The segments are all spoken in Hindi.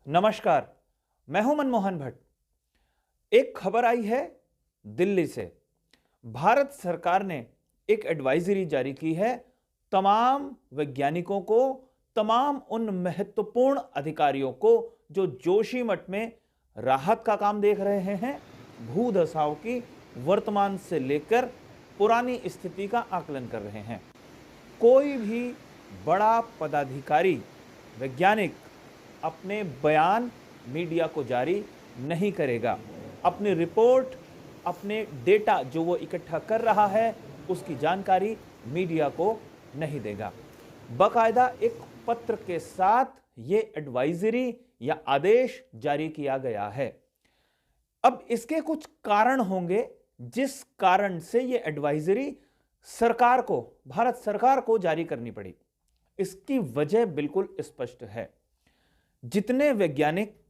नमस्कार। मैं हूं मनमोहन भट्ट। एक खबर आई है दिल्ली से। भारत सरकार ने एक एडवाइजरी जारी की है तमाम वैज्ञानिकों को, तमाम उन महत्वपूर्ण अधिकारियों को जो जोशीमठ में राहत का काम देख रहे हैं, भूधसाव की वर्तमान से लेकर पुरानी स्थिति का आकलन कर रहे हैं। कोई भी बड़ा पदाधिकारी, वैज्ञानिक अपने बयान मीडिया को जारी नहीं करेगा। अपनी रिपोर्ट, अपने डेटा जो वो इकट्ठा कर रहा है, उसकी जानकारी मीडिया को नहीं देगा। बाकायदा एक पत्र के साथ ये एडवाइजरी या आदेश जारी किया गया है। अब इसके कुछ कारण होंगे जिस कारण से ये एडवाइजरी सरकार को, भारत सरकार को जारी करनी पड़ी। इसकी वजह बिल्कुल स्पष्ट है। जितने वैज्ञानिक,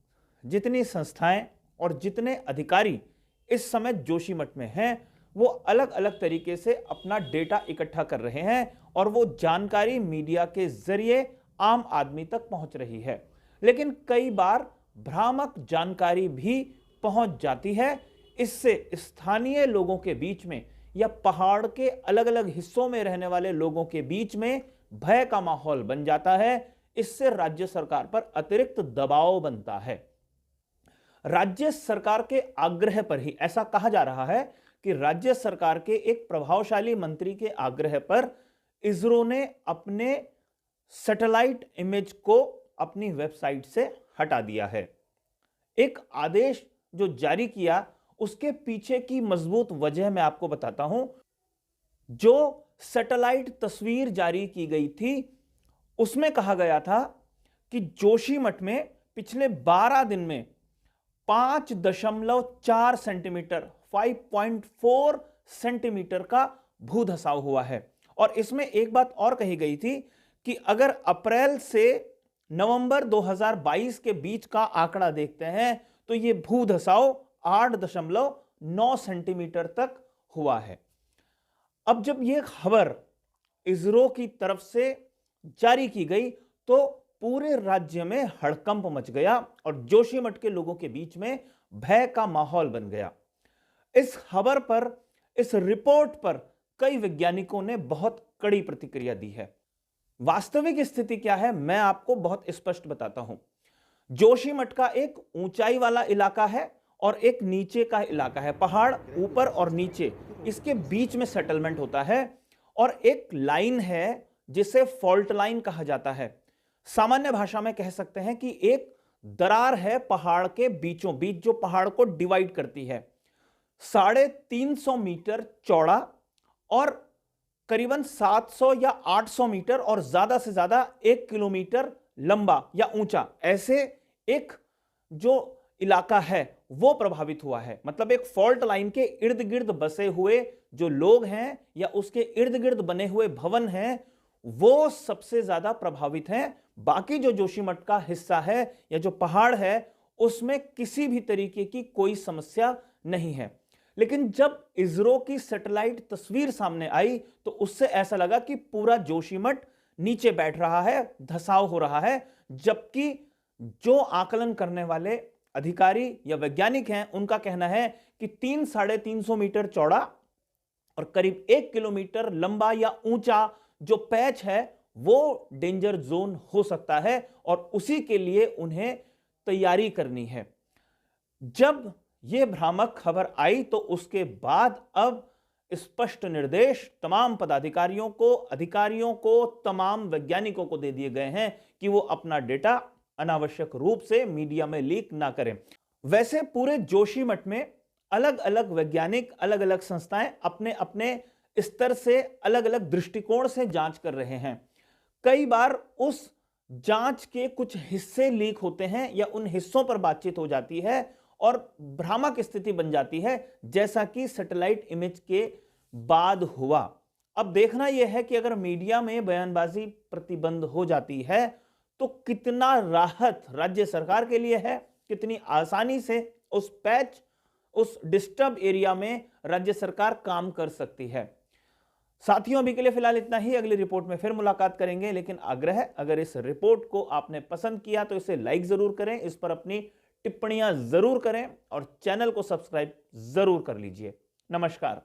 जितनी संस्थाएं और जितने अधिकारी इस समय जोशीमठ में हैं, वो अलग अलग तरीके से अपना डेटा इकट्ठा कर रहे हैं और वो जानकारी मीडिया के जरिए आम आदमी तक पहुंच रही है। लेकिन कई बार भ्रामक जानकारी भी पहुंच जाती है। इससे स्थानीय लोगों के बीच में या पहाड़ के अलग अलग हिस्सों में रहने वाले लोगों के बीच में भय का माहौल बन जाता है। इससे राज्य सरकार पर अतिरिक्त दबाव बनता है। राज्य सरकार के आग्रह पर ही, ऐसा कहा जा रहा है कि राज्य सरकार के एक प्रभावशाली मंत्री के आग्रह पर इसरो ने अपने सैटेलाइट इमेज को अपनी वेबसाइट से हटा दिया है। एक आदेश जो जारी किया, उसके पीछे की मजबूत वजह मैं आपको बताता हूं। जो सैटेलाइट तस्वीर जारी की गई थी, उसमें कहा गया था कि जोशीमठ में पिछले 12 दिन में 5.4 सेंटीमीटर, 5.4 सेंटीमीटर का भूधसाव हुआ है। और इसमें एक बात और कही गई थी कि अगर अप्रैल से नवंबर 2022 के बीच का आंकड़ा देखते हैं तो यह भूधसाव 8.9 सेंटीमीटर तक हुआ है। अब जब यह खबर इसरो की तरफ से जारी की गई तो पूरे राज्य में हड़कंप मच गया और जोशीमठ के लोगों के बीच में भय का माहौल बन गया। इस खबर पर, इस रिपोर्ट पर कई वैज्ञानिकों ने बहुत कड़ी प्रतिक्रिया दी है। वास्तविक स्थिति क्या है, मैं आपको बहुत स्पष्ट बताता हूं। जोशीमठ का एक ऊंचाई वाला इलाका है और एक नीचे का इलाका है। पहाड़ ऊपर और नीचे, इसके बीच में सेटलमेंट होता है। और एक लाइन है जिसे फॉल्ट लाइन कहा जाता है। सामान्य भाषा में कह सकते हैं कि एक दरार है पहाड़ के बीचों बीच, जो पहाड़ को डिवाइड करती है। 350 मीटर चौड़ा और करीबन 700 या 800 मीटर और ज्यादा से ज्यादा 1 किलोमीटर लंबा या ऊंचा, ऐसे एक जो इलाका है वो प्रभावित हुआ है। मतलब एक फॉल्ट लाइन के इर्द गिर्द बसे हुए जो लोग हैं या उसके इर्द गिर्द बने हुए भवन हैं, वो सबसे ज्यादा प्रभावित हैं। बाकी जो जोशीमठ का हिस्सा है या जो पहाड़ है, उसमें किसी भी तरीके की कोई समस्या नहीं है। लेकिन जब इसरो की सैटेलाइट तस्वीर सामने आई तो उससे ऐसा लगा कि पूरा जोशीमठ नीचे बैठ रहा है, धसाव हो रहा है। जबकि जो आकलन करने वाले अधिकारी या वैज्ञानिक हैं, उनका कहना है कि 300-350 मीटर चौड़ा और करीब 1 किलोमीटर लंबा या ऊंचा जो पैच है वो डेंजर जोन हो सकता है और उसी के लिए उन्हें तैयारी करनी है। जब यह भ्रामक खबर आई तो उसके बाद अब स्पष्ट निर्देश तमाम पदाधिकारियों को, अधिकारियों को, तमाम वैज्ञानिकों को दे दिए गए हैं कि वो अपना डेटा अनावश्यक रूप से मीडिया में लीक ना करें। वैसे पूरे जोशीमठ में अलग अलग वैज्ञानिक, अलग अलग संस्थाएं अपने अपने स्तर से, अलग अलग दृष्टिकोण से जांच कर रहे हैं। कई बार उस जांच के कुछ हिस्से लीक होते हैं या उन हिस्सों पर बातचीत हो जाती है और भ्रामक स्थिति बन जाती है, जैसा कि सैटेलाइट इमेज के बाद हुआ। अब देखना यह है कि अगर मीडिया में बयानबाजी प्रतिबंध हो जाती है तो कितना राहत राज्य सरकार के लिए है, कितनी आसानी से उस पैच, उस डिस्टर्ब एरिया में राज्य सरकार काम कर सकती है। साथियों, अभी के लिए फिलहाल इतना ही। अगली रिपोर्ट में फिर मुलाकात करेंगे, लेकिन आग्रह, अगर इस रिपोर्ट को आपने पसंद किया तो इसे लाइक जरूर करें, इस पर अपनी टिप्पणियां जरूर करें और चैनल को सब्सक्राइब जरूर कर लीजिए। नमस्कार।